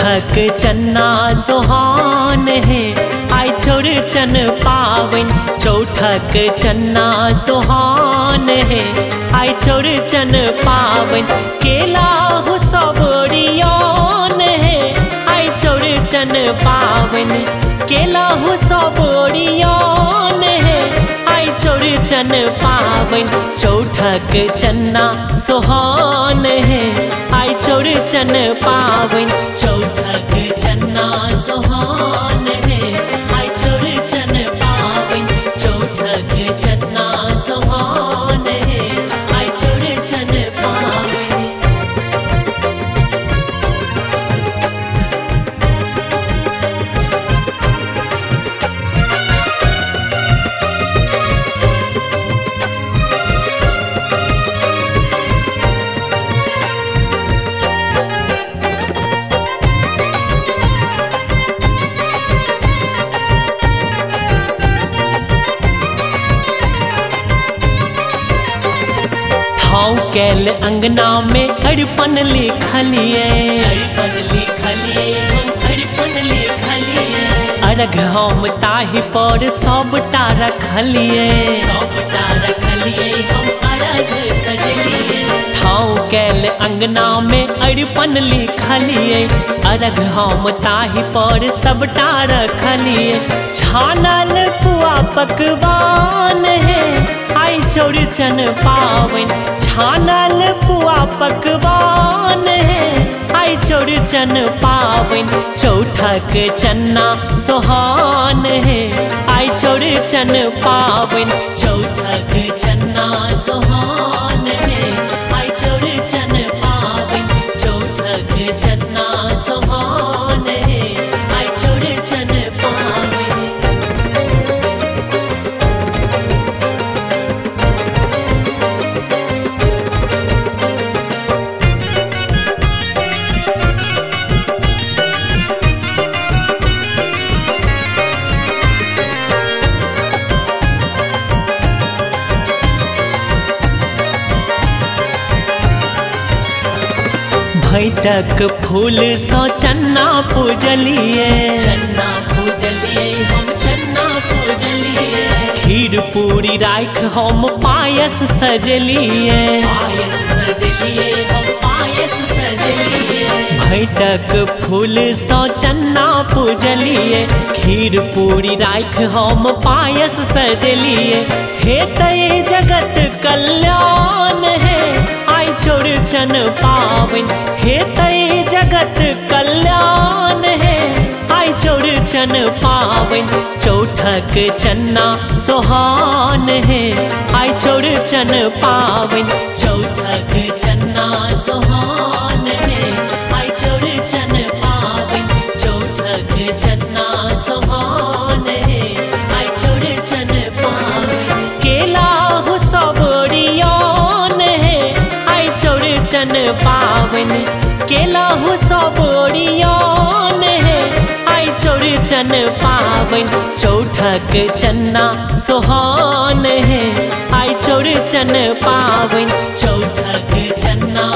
चौठक चन्ना सुहान है आई चौरचन पावन। चौठक चन्ना सुहान है आई चौरचन पावन। केला हो सबोरियान है आई चौरचन पावन। केला हो सबोरियान है आई चौरचन पावन। चौठक चन्ना सुहान है आई चौरचन पावन। चौठक चन्ना सुहान है आई चौरचन पावन। चौठक चन्ना सुहान है आई चौरचन पावन। ठाव कैल अंगना में अड़पन लिखलिए। अड़पन लिखलिए हम अड़पन लिखलिए। अर्घ हम ताहि पर सबटा रखलिए। सबटा रखलिए हम अर्घ सजलिए। ठाव कैल अंगना में अड़पन लिखलिए। अर्घ हम ताहि पर सबटा रखलिए। छानल पुआ पकवान है आई चौरचन पावन। छानल पुआ पकवान है आई चौरचन पावन। चौठक चन्ना सुहान है आई चौरचन पावन। चौठक चन्ना सुहान है आई चौरचन पावन। चौठक चन्ना सुहान है आई चौरचन पावन। भैटक फूल सो चन्ना पूजलिए। चन्ना पूजलिए हम चन्ना पूजलिए। खीर पूरी राख हम पायस सजलिए। पायस सजलिए हम पायस सजलिए। भैटक फूल सो चन्ना पूजलिए। खीर पूरी राख हम पायस सजलिए। हे तय जगत कल्याण है आई चौरचन पावन। हे तय जगत कल्याण है आई चौरचन पावन। चौठक चन्ना सुहान है आई चौरचन पावन। चौठक चन्ना सुहान है आई चौरचन पावन। चौठक चन्ना सुहान है आई चौरचन पावन। केला हो सबोरियान है आई चौरचन पावन। केला हो सबोरियान है आई चौरचन पावन। चौठक चन्ना सुहान है आई चौरचन पावन। चौठक चन्ना